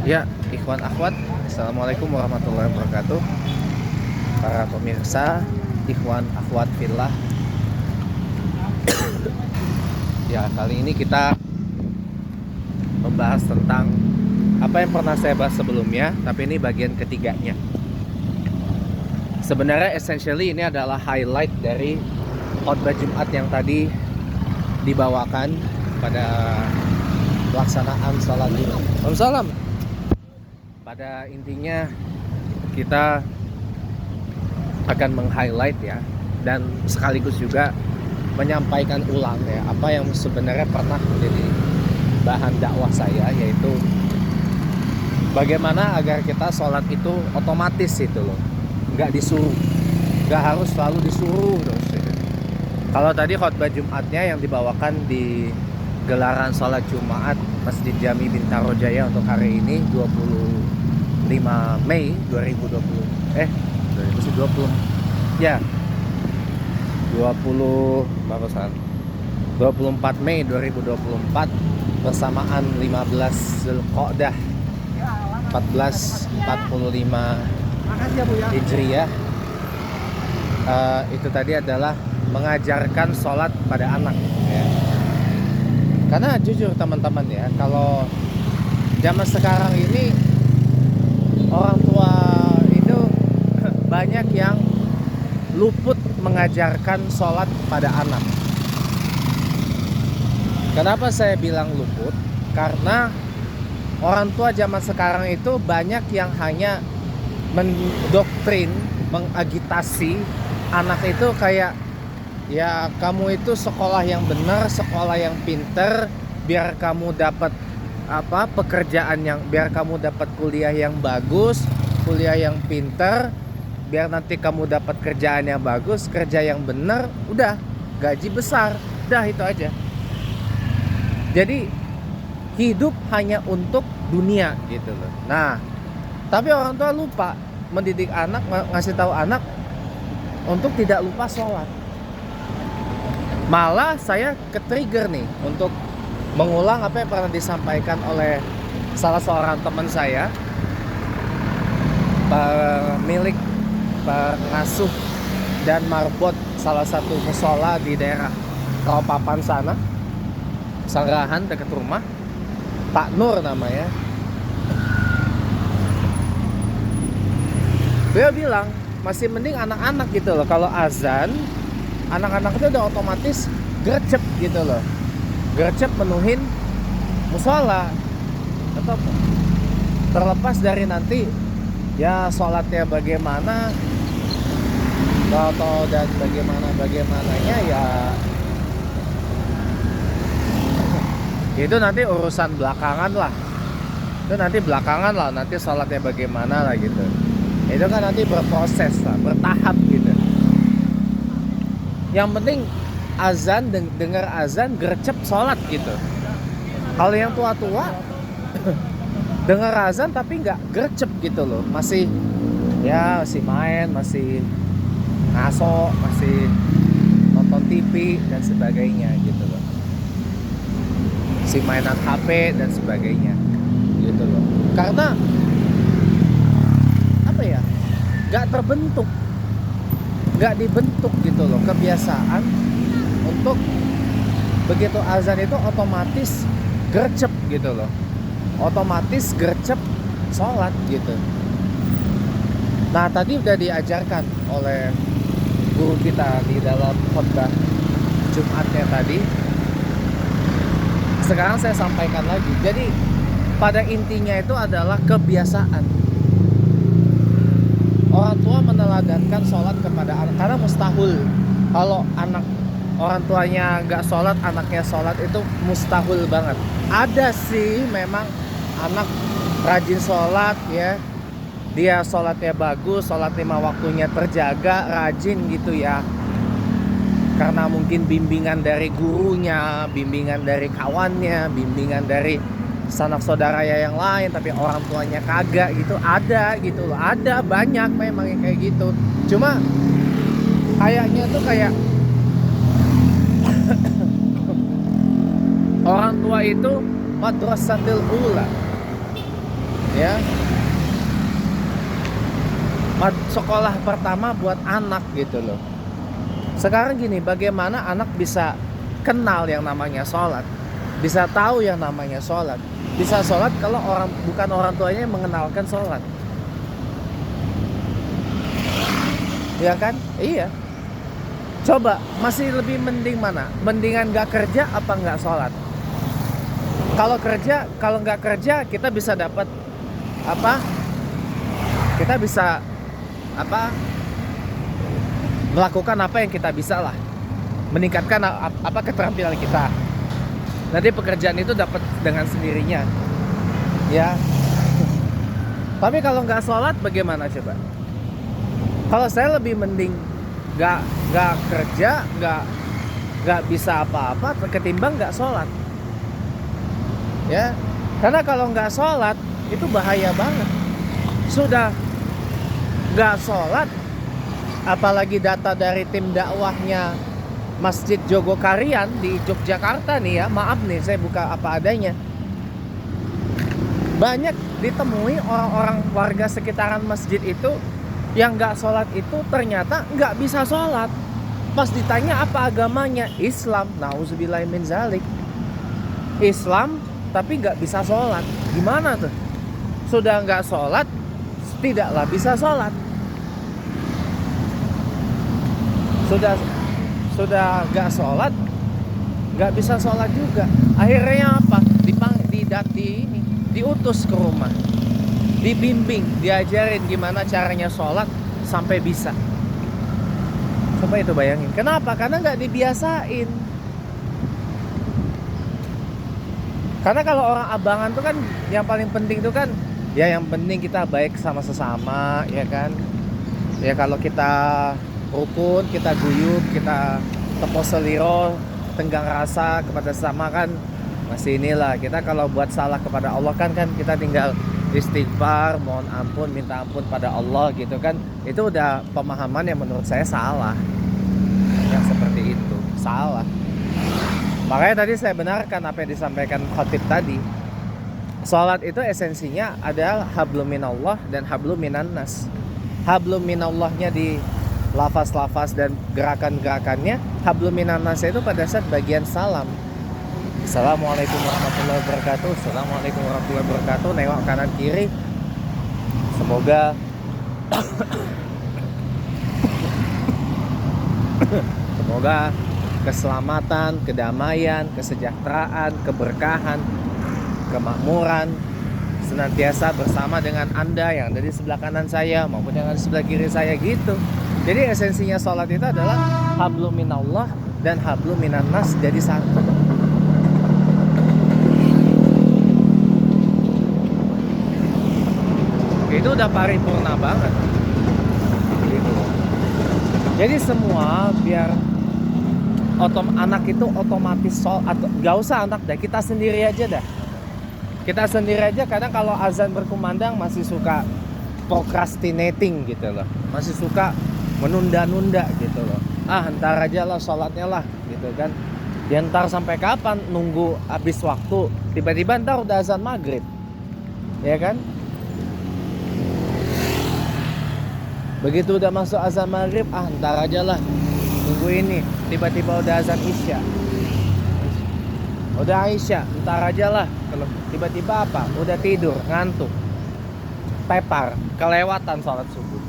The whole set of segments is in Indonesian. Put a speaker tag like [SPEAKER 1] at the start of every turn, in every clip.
[SPEAKER 1] Ya, ikhwan akhwat, assalamualaikum warahmatullahi wabarakatuh. Para pemirsa, ikhwan akhwat fillah. Ya, kali ini kita membahas tentang apa yang pernah saya bahas sebelumnya, tapi ini bagian ketiganya. Sebenarnya essentially ini adalah highlight dari khotbah Jumat yang tadi dibawakan pada pelaksanaan salat Jumat. Waalaikumsalam. Pada intinya kita akan meng-highlight ya, dan sekaligus juga menyampaikan ulang ya apa yang sebenarnya pernah menjadi bahan dakwah saya, yaitu bagaimana agar kita sholat itu otomatis itu loh, nggak disuruh, nggak harus selalu disuruh terus ya. Kalau tadi khotbah Jumatnya yang dibawakan di gelaran sholat Jumat Masjid Jami Bintaro Jaya untuk hari ini 25 Mei 2020 2020 ya 24 Mei 2024 bersamaan 15 Zulqa'dah 1445 Hijriah. Itu tadi adalah mengajarkan sholat pada anak ya. Karena jujur teman-teman ya, kalau zaman sekarang ini orang tua itu banyak yang luput mengajarkan sholat pada anak. Kenapa saya bilang luput? Karena orang tua zaman sekarang itu banyak yang hanya mendoktrin, mengagitasi anak itu kayak, ya kamu itu sekolah yang benar, sekolah yang pinter, biar kamu dapat pekerjaan yang, biar kamu dapat kuliah yang bagus, kuliah yang pinter, biar nanti kamu dapat kerjaan yang bagus, kerja yang benar, udah gaji besar, udah itu aja. Jadi hidup hanya untuk dunia gitu loh. Nah, tapi orang tua lupa mendidik anak, ngasih tahu anak untuk tidak lupa sholat. Malah saya ke-trigger nih untuk mengulang apa yang pernah disampaikan oleh salah seorang teman saya, pemilik, pengasuh dan marbot salah satu musola di daerah Rawapapan sana, Sanggrahan dekat rumah, Pak Nur namanya. Beliau bilang masih mending anak-anak gitu loh, kalau azan anak-anak itu udah otomatis gercep gitu loh, gercep menuhin musola, atau terlepas dari nanti ya sholatnya bagaimana atau dan bagaimananya ya itu nanti urusan belakangan lah, itu nanti belakangan lah, nanti sholatnya bagaimana lah gitu, itu kan nanti berproses lah, bertahap gitu. Yang penting azan, dengar azan, gercep sholat gitu. Kalau yang tua-tua dengar azan tapi nggak gercep gitu loh, masih main, masih ngaso, masih nonton TV dan sebagainya gitu loh, si mainan HP dan sebagainya gitu loh. Karena apa ya, nggak terbentuk, nggak dibentuk gitu loh kebiasaan untuk begitu azan itu otomatis gercep gitu loh, otomatis gercep sholat gitu. Nah tadi udah diajarkan oleh guru kita di dalam khotbah Jumatnya tadi, sekarang saya sampaikan lagi. Jadi pada intinya itu adalah kebiasaan. Orang tua meneladankan sholat kepada anak, karena mustahil kalau anak orang tuanya nggak sholat, anaknya sholat, itu mustahil banget. Ada sih memang anak rajin sholat ya, dia sholatnya bagus, sholat 5 waktunya terjaga, rajin gitu ya, karena mungkin bimbingan dari gurunya, bimbingan dari kawannya, bimbingan dari sanak saudara ya yang lain, tapi orang tuanya kagak gitu. Ada gitu loh, ada banyak memang yang kayak gitu. Cuma kayaknya tuh kayak orang tua itu madrasatil ula, sekolah pertama buat anak gitu loh. Sekarang gini, bagaimana anak bisa kenal yang namanya sholat, bisa tahu yang namanya sholat, bisa sholat kalau bukan orang tuanya yang mengenalkan sholat, ya kan? Iya. Coba, masih lebih mending mana? Mendingan gak kerja apa nggak sholat? Kalau kerja, kalau nggak kerja kita bisa dapat apa? Kita bisa apa? Melakukan apa yang kita bisa lah, meningkatkan apa keterampilan kita. Nanti pekerjaan itu dapat dengan sendirinya, ya. Tapi kalau nggak sholat bagaimana coba? Kalau saya lebih mending nggak kerja, nggak bisa apa-apa ketimbang nggak sholat, ya. Karena kalau nggak sholat itu bahaya banget. Sudah nggak sholat, apalagi data dari tim dakwahnya Masjid Jogokarian di Yogyakarta nih ya, maaf nih saya buka apa adanya, banyak ditemui orang-orang warga sekitaran masjid itu yang nggak sholat itu ternyata nggak bisa sholat. Pas ditanya apa agamanya, Islam. Nauzubillahi min zalik. Islam tapi nggak bisa sholat. Gimana tuh? Sudah nggak sholat, tidaklah bisa sholat. Sudah nggak sholat, nggak bisa sholat juga. Akhirnya apa? Diutus ke rumah, dibimbing, diajarin gimana caranya sholat sampai bisa. Coba itu bayangin. Kenapa? Karena nggak dibiasain. Karena kalau orang abangan tuh kan yang paling penting tuh kan, ya yang penting kita baik sama sesama, ya kan. Ya kalau kita rukun, kita guyup, kita tepo seliro, tenggang rasa kepada sesama kan masih inilah. Kita kalau buat salah kepada Allah kan kita tinggal istighfar, mohon ampun, minta ampun pada Allah gitu kan. Itu udah pemahaman yang menurut saya salah. Yang seperti itu salah. Makanya tadi saya benarkan apa yang disampaikan khatib tadi. Salat itu esensinya adalah hablum minallah dan hablum minannas. Hablum minallahnya di lafaz-lafaz dan gerakan-gerakannya, hablum minannas itu pada saat bagian salam. Assalamualaikum warahmatullahi wabarakatuh. Assalamualaikum warahmatullahi wabarakatuh. Nengok kanan kiri. Semoga keselamatan, kedamaian, kesejahteraan, keberkahan, kemakmuran senantiasa bersama dengan Anda yang ada di sebelah kanan saya maupun yang ada di sebelah kiri saya gitu. Jadi esensinya sholat itu adalah hablum minallah dan hablum minannas jadi satu. Itu udah paripurna banget gitu. Jadi semua biar anak itu otomatis sholat. Gak usah anak dah, kita sendiri aja dah. Kita sendiri aja kadang kalau azan berkumandang masih suka procrastinating gitu loh, masih suka menunda-nunda gitu loh. Ntar aja lah sholatnya lah gitu kan. Ya ntar sampai kapan nunggu habis waktu, tiba-tiba ntar udah azan maghrib, ya kan. Begitu udah masuk azan maghrib, ntar aja lah nunggu ini, tiba-tiba udah azan isya. Udah Aisyah, ntar aja lah. Kalau tiba-tiba apa? Udah tidur, ngantuk, tepar, kelewatan sholat subuh.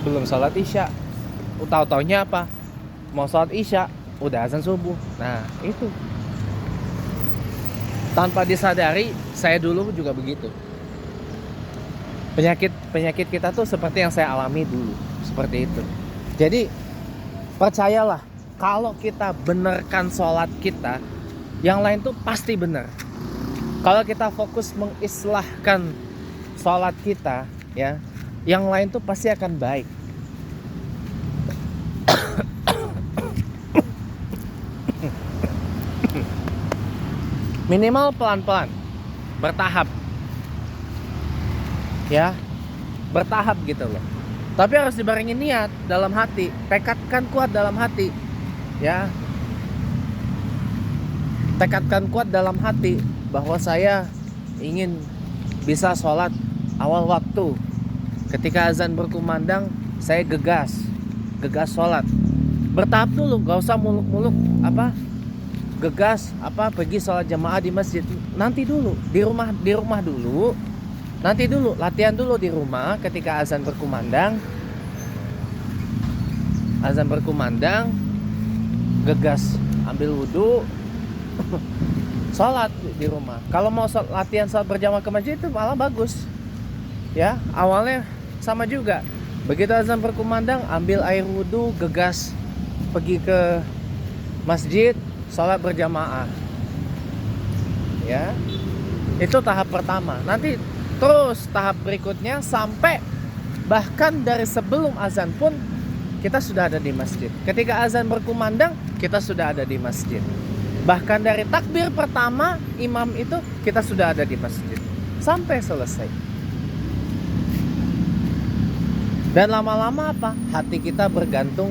[SPEAKER 1] Belum sholat isya, tahu-taunya apa? Mau sholat isya, udah azan subuh. Nah itu tanpa disadari, saya dulu juga begitu. Penyakit kita tuh seperti yang saya alami dulu, seperti itu. Jadi percayalah, kalau kita benarkan sholat kita, yang lain tuh pasti benar. Kalau kita fokus mengislahkan sholat kita, ya, yang lain tuh pasti akan baik. Minimal pelan-pelan, bertahap, ya, bertahap gitu loh. Tapi harus dibarengi niat dalam hati, tekadkan kuat dalam hati, ya. Tekadkan kuat dalam hati bahwa saya ingin bisa sholat awal waktu, Ketika azan berkumandang, saya gegas sholat. Bertahap dulu, gak usah muluk-muluk gegas pergi sholat jamaah di masjid. Nanti dulu di rumah dulu. Nanti dulu latihan dulu di rumah. Ketika azan berkumandang, gegas ambil wudhu, sholat di rumah. Kalau mau latihan sholat berjamaah ke masjid itu malah bagus. Ya, awalnya sama juga. Begitu azan berkumandang, ambil air wudhu, gegas pergi ke masjid, sholat berjamaah. Ya, itu tahap pertama. Nanti terus tahap berikutnya sampai bahkan dari sebelum azan pun kita sudah ada di masjid. Ketika azan berkumandang, kita sudah ada di masjid. Bahkan dari takbir pertama imam itu kita sudah ada di masjid sampai selesai. Dan lama-lama hati kita tergantung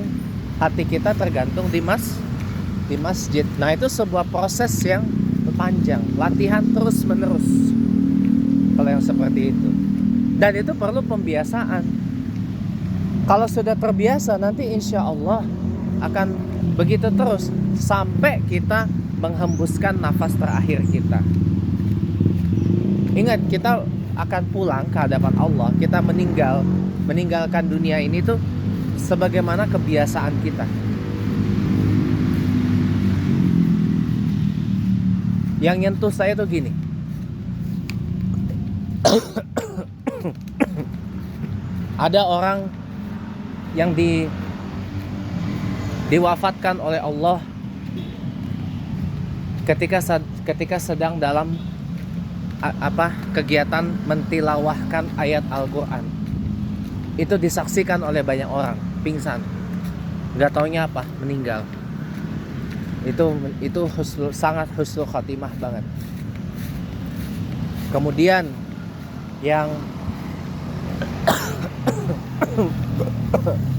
[SPEAKER 1] di masjid. Nah, itu sebuah proses yang panjang, latihan terus menerus kalau yang seperti itu. Dan itu perlu pembiasaan. Kalau sudah terbiasa, nanti insya Allah akan begitu terus sampai kita menghembuskan nafas terakhir kita. Ingat, kita akan pulang ke hadapan Allah. Kita meninggalkan dunia ini tuh sebagaimana kebiasaan kita. Yang nyentuh saya tuh gini. Ada orang yang diwafatkan oleh Allah ketika sedang dalam kegiatan mentilawahkan ayat Al-Quran. Itu disaksikan oleh banyak orang, pingsan, nggak taunya meninggal. Itu sangat husnul khatimah banget. Kemudian yang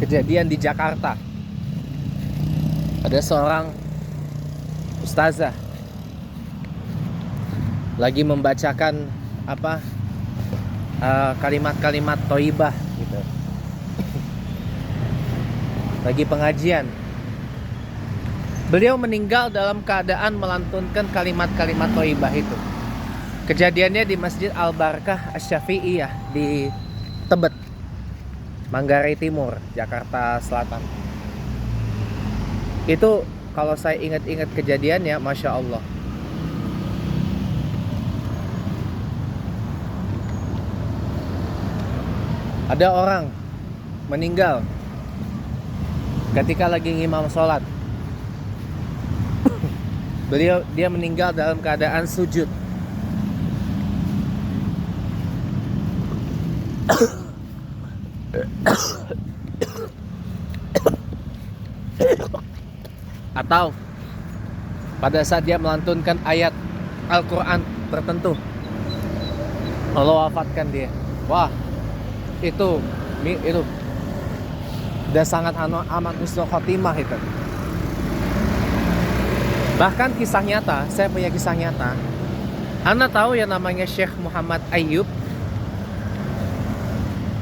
[SPEAKER 1] kejadian di Jakarta, ada seorang ustazah lagi membacakan kalimat-kalimat thayyibah gitu. Lagi pengajian. Beliau meninggal dalam keadaan melantunkan kalimat-kalimat thayyibah itu. Kejadiannya di Masjid Al-Barakah Asy-Syafi'iyah di Tebet, Manggarai Timur, Jakarta Selatan. Itu kalau saya ingat-ingat kejadiannya, Masya Allah. Ada orang meninggal ketika lagi ngimam sholat. Dia meninggal dalam keadaan sujud. Atau pada saat dia melantunkan ayat Al-Quran tertentu, Allah wafatkan dia. Wah, itu udah sangat amat husnul khotimah itu. Bahkan kisah nyata, saya punya kisah nyata. Anda tahu yang namanya Syekh Muhammad Ayyub,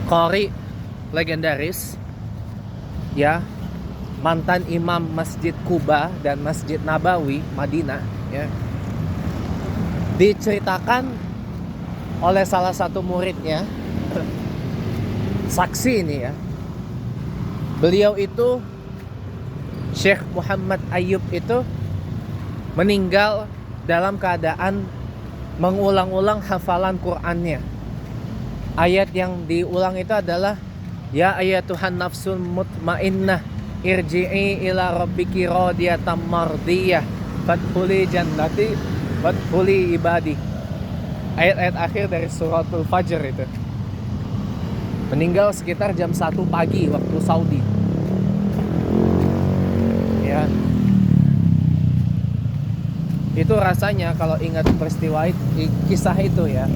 [SPEAKER 1] qari legendaris, ya, mantan imam Masjid Kuba dan Masjid Nabawi Madinah, ya. Diceritakan oleh salah satu muridnya, saksi ini ya. Beliau itu, Syekh Muhammad Ayyub itu meninggal dalam keadaan mengulang-ulang hafalan Qur'annya. Ayat yang diulang itu adalah ya ayatuhan nafsul mutmainnah irji'i ila rabbiki radiyatan mardiyah fadkhuli jannati fadkhuli ibadi. Ayat-ayat akhir dari suratul Fajr itu. Meninggal sekitar jam 1 pagi waktu Saudi. Ya. Itu rasanya kalau ingat peristiwa itu, kisah itu ya,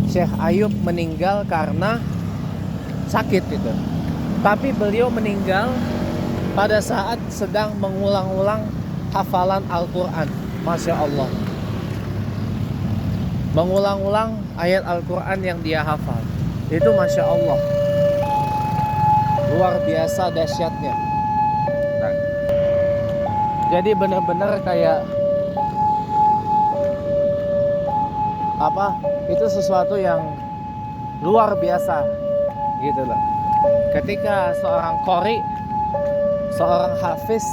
[SPEAKER 1] Syekh Ayyub meninggal karena sakit itu. Tapi beliau meninggal pada saat sedang mengulang-ulang hafalan Al-Quran. Masya Allah. Mengulang-ulang ayat Al-Quran yang dia hafal. Itu Masya Allah. luar biasa dahsyatnya. Nah, jadi benar-benar kayak apa, itu sesuatu yang luar biasa gitu loh. Ketika seorang qori, seorang hafiz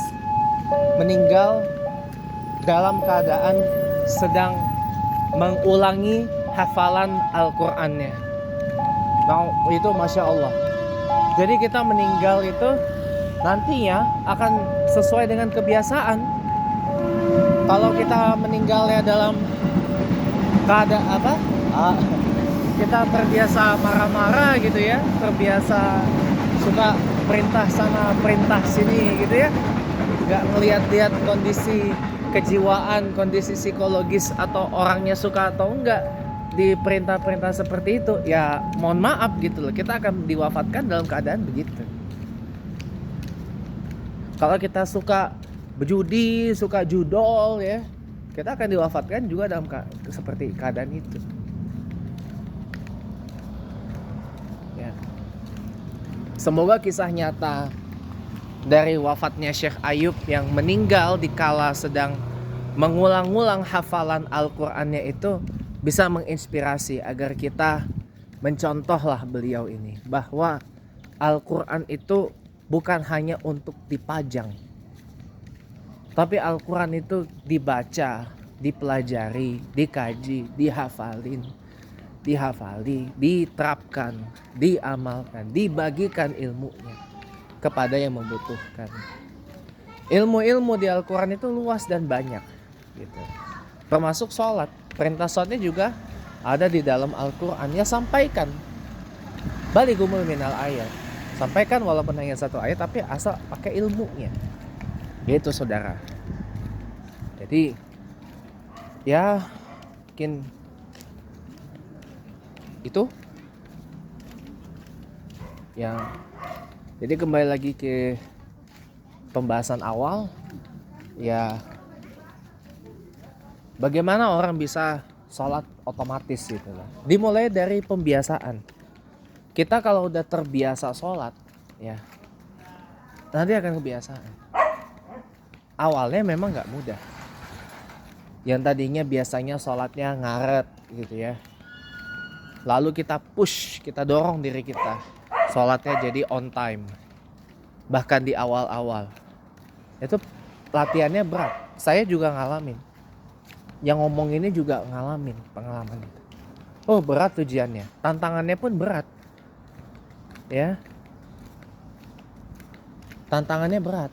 [SPEAKER 1] meninggal dalam keadaan sedang mengulangi hafalan Al-Qur'annya. Nah, itu Masya Allah. Jadi kita meninggal itu nantinya akan sesuai dengan kebiasaan. Kalau kita meninggalnya dalam keadaan apa? Kita terbiasa marah-marah gitu ya, terbiasa suka perintah sana perintah sini gitu ya, nggak ngeliat-liat kondisi kejiwaan, kondisi psikologis atau orangnya suka atau enggak di perintah-perintah seperti itu, ya mohon maaf gitu loh, kita akan diwafatkan dalam keadaan begitu. Kalau kita suka berjudi, suka judol ya, kita akan diwafatkan juga dalam seperti keadaan itu ya. Semoga kisah nyata dari wafatnya Syekh Ayub yang meninggal dikala sedang mengulang-ulang hafalan Al-Qur'annya itu bisa menginspirasi agar kita mencontohlah beliau ini, bahwa Al-Qur'an itu bukan hanya untuk dipajang, tapi Al-Qur'an itu dibaca, dipelajari, dikaji, dihafali, diterapkan, diamalkan, dibagikan ilmunya kepada yang membutuhkan. Ilmu-ilmu di Al-Qur'an itu luas dan banyak gitu. Termasuk sholat. Perintah sholatnya juga ada di dalam Al-Qur'an. Ya sampaikan. Balighumul minal ayat. Sampaikan walaupun hanya satu ayat, tapi asal pakai ilmunya. Gitu saudara. Jadi ya mungkin itu yang. Jadi kembali lagi ke pembahasan awal, ya bagaimana orang bisa sholat otomatis gitu loh. Dimulai dari pembiasaan. Kita kalau udah terbiasa sholat, ya nanti akan kebiasaan. Awalnya memang nggak mudah. Yang tadinya biasanya sholatnya ngaret gitu ya. Lalu kita push, kita dorong diri kita sholatnya jadi on time. Bahkan di awal-awal itu latihannya berat. Saya juga ngalamin. Yang ngomong ini juga ngalamin pengalaman itu. Oh berat ujiannya, tantangannya pun berat. Ya, tantangannya berat.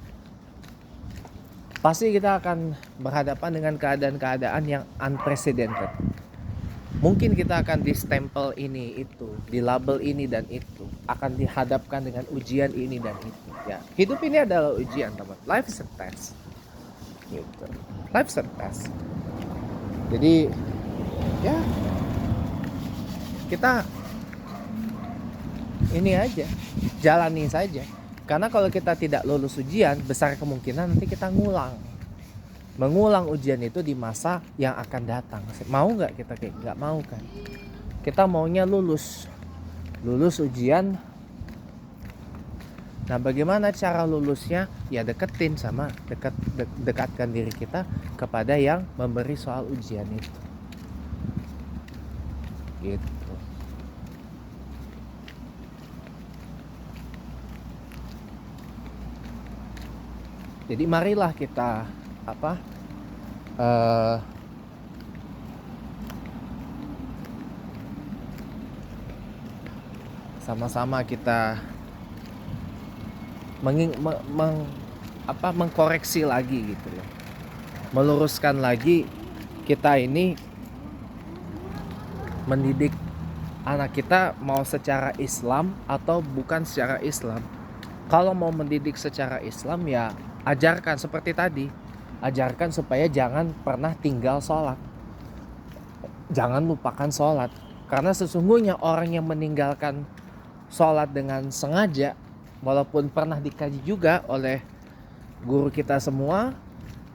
[SPEAKER 1] Pasti kita akan berhadapan dengan keadaan-keadaan yang unprecedented. Mungkin kita akan distempel ini itu, di label ini dan itu, akan dihadapkan dengan ujian ini dan itu. Ya, hidup ini adalah ujian, teman. Life is a test. Gitu. Life is a test. Jadi, ya kita ini aja, jalani saja. Karena kalau kita tidak lulus ujian, besar kemungkinan nanti kita mengulang ujian itu di masa yang akan datang. Mau nggak kita kayak nggak mau kan? Kita maunya lulus ujian. Nah, bagaimana cara lulusnya? Ya dekatkan diri kita kepada yang memberi soal ujian itu. Gitu. Jadi marilah kita sama-sama kita mengkoreksi lagi gitu loh, meluruskan lagi kita ini mendidik anak kita mau secara Islam atau bukan secara Islam. Kalau mau mendidik secara Islam ya ajarkan seperti tadi, ajarkan supaya jangan pernah tinggal sholat, jangan lupakan sholat. Karena sesungguhnya orang yang meninggalkan sholat dengan sengaja, walaupun pernah dikaji juga oleh guru kita semua,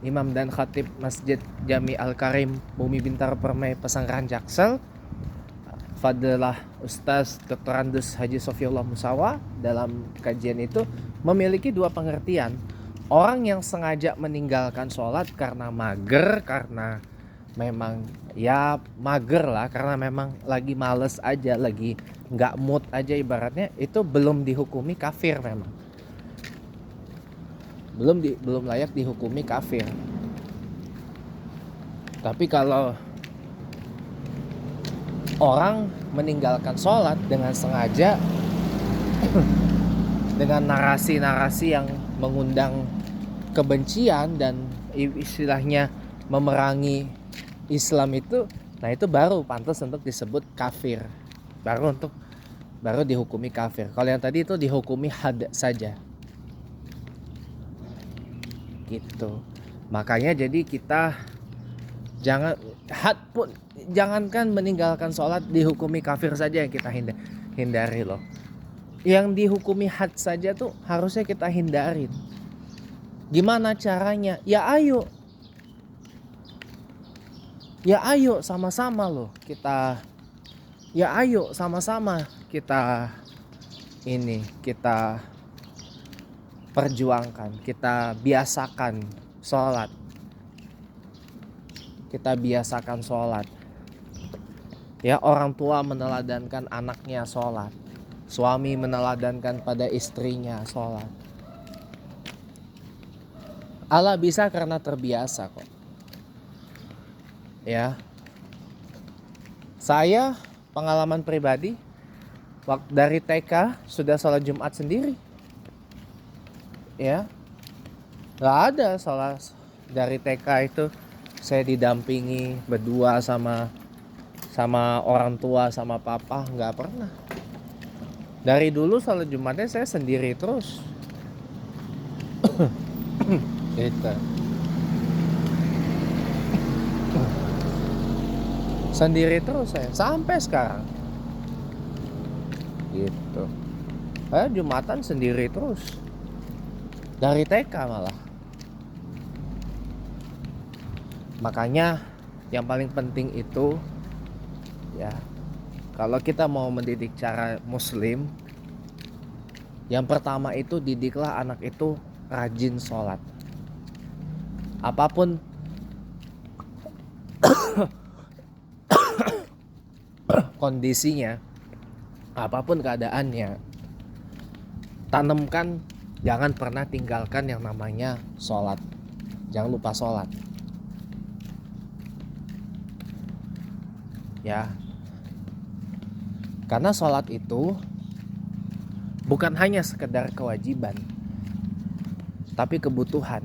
[SPEAKER 1] Imam dan Khatib Masjid Jami Al Karim Bumi Bintaro Permai Pesanggrahan Jaksel, Fadilah Ustaz Dr. Andes Haji Sofiullah Musawa dalam kajian itu memiliki dua pengertian. Orang yang sengaja meninggalkan sholat karena mager, karena memang ya mager lah, karena memang lagi males aja, lagi nggak mood aja ibaratnya, itu belum dihukumi kafir, memang belum layak dihukumi kafir. Tapi kalau orang meninggalkan sholat dengan sengaja dengan narasi-narasi yang mengundang kebencian dan istilahnya memerangi Islam itu, nah itu baru pantas untuk disebut kafir, baru dihukumi kafir. Kalau yang tadi itu dihukumi had saja gitu. Makanya jadi kita jangankan meninggalkan sholat dihukumi kafir saja yang kita hindari loh. Yang dihukumi had saja tuh harusnya kita hindarin. Gimana caranya? Ya ayo sama-sama loh kita. Ya ayo sama-sama kita perjuangkan, kita biasakan sholat. Ya, orang tua meneladankan anaknya sholat, suami meneladankan pada istrinya sholat. Allah bisa karena terbiasa kok. Ya, saya pengalaman pribadi waktu dari TK sudah sholat Jumat sendiri. Ya, nggak ada sholat dari TK itu saya didampingi berdua sama orang tua, sama papa, nggak pernah. Dari dulu sholat Jumatnya saya sendiri terus. Gitu. Sendiri terus saya sampai sekarang. Gitu. Saya Jumatan sendiri terus. Dari TK malah. Makanya yang paling penting itu ya, kalau kita mau mendidik cara muslim, yang pertama itu didiklah anak itu rajin sholat. Apapun kondisinya, apapun keadaannya, tanamkan, jangan pernah tinggalkan yang namanya sholat. Jangan lupa sholat. Ya, karena sholat itu bukan hanya sekedar kewajiban, tapi kebutuhan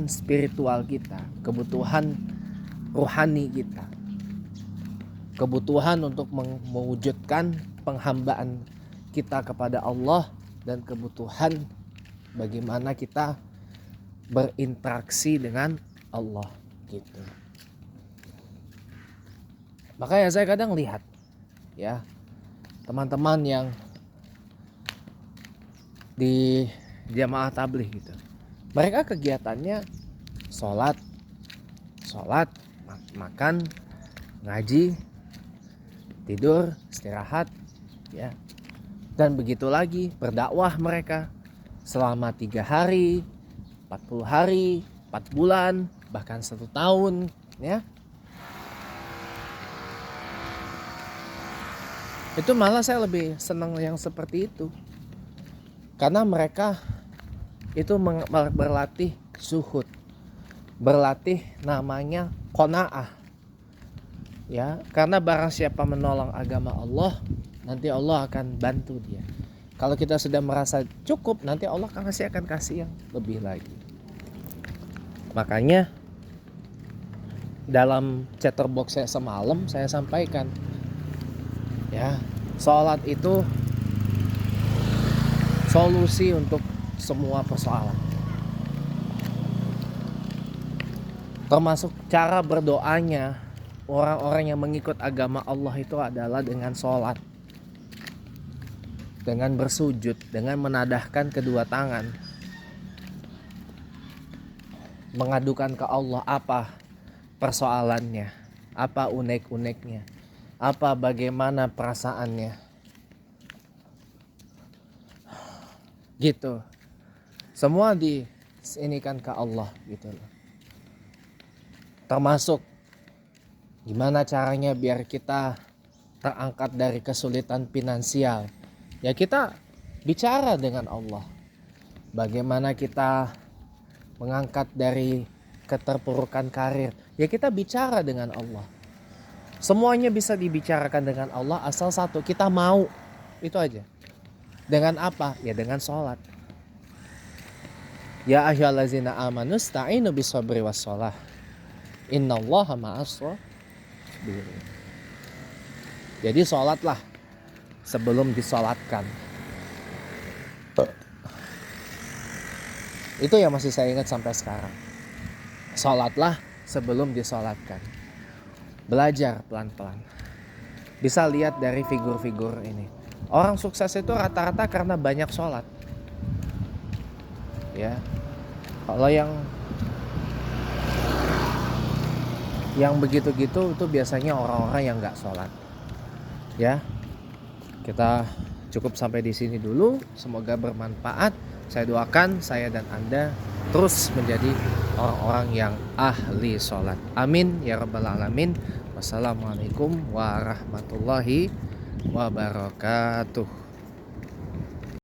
[SPEAKER 1] spiritual kita, kebutuhan rohani kita, kebutuhan untuk mewujudkan penghambaan kita kepada Allah, dan kebutuhan bagaimana kita berinteraksi dengan Allah gitu. Makanya saya kadang lihat ya, teman-teman yang di jamaah tabligh gitu, mereka kegiatannya sholat, makan, ngaji, tidur, istirahat ya. Dan begitu lagi berdakwah mereka selama 3 hari, 40 hari, 4 bulan, bahkan 1 tahun ya. Itu malah saya lebih senang yang seperti itu. Karena mereka itu berlatih zuhud, berlatih namanya qanaah. Ya, karena barang siapa menolong agama Allah, nanti Allah akan bantu dia. Kalau kita sudah merasa cukup, nanti Allah akan kasih yang lebih lagi. Makanya dalam chatterbox saya semalam saya sampaikan ya, sholat itu solusi untuk semua persoalan. Termasuk cara berdoanya orang-orang yang mengikut agama Allah itu adalah dengan sholat, dengan bersujud, dengan menadahkan kedua tangan, mengadukan ke Allah apa persoalannya, apa unek-uneknya, apa bagaimana perasaannya. Gitu. Semua diinikan ke Allah gitu loh. Termasuk gimana caranya biar kita terangkat dari kesulitan finansial. Ya kita bicara dengan Allah. Bagaimana kita mengangkat dari keterpurukan karir. Ya kita bicara dengan Allah. Semuanya bisa dibicarakan dengan Allah asal satu, kita mau. Itu aja. Dengan apa? Ya dengan sholat. Ya ayyuhallazina amanu sta'inu bishabri wasshalah. Innallaha ma'as sabirin. Jadi sholatlah sebelum disolatkan. Itu yang masih saya ingat sampai sekarang. Sholatlah sebelum disolatkan. Belajar pelan-pelan. Bisa lihat dari figur-figur ini. Orang sukses itu rata-rata karena banyak sholat. Ya, kalau yang begitu-gitu itu biasanya orang-orang yang nggak sholat. Ya, kita cukup sampai di sini dulu. Semoga bermanfaat. Saya doakan saya dan Anda terus menjadi orang-orang yang ahli sholat. Amin ya rabbal alamin. Wassalamualaikum warahmatullahi wabarakatuh.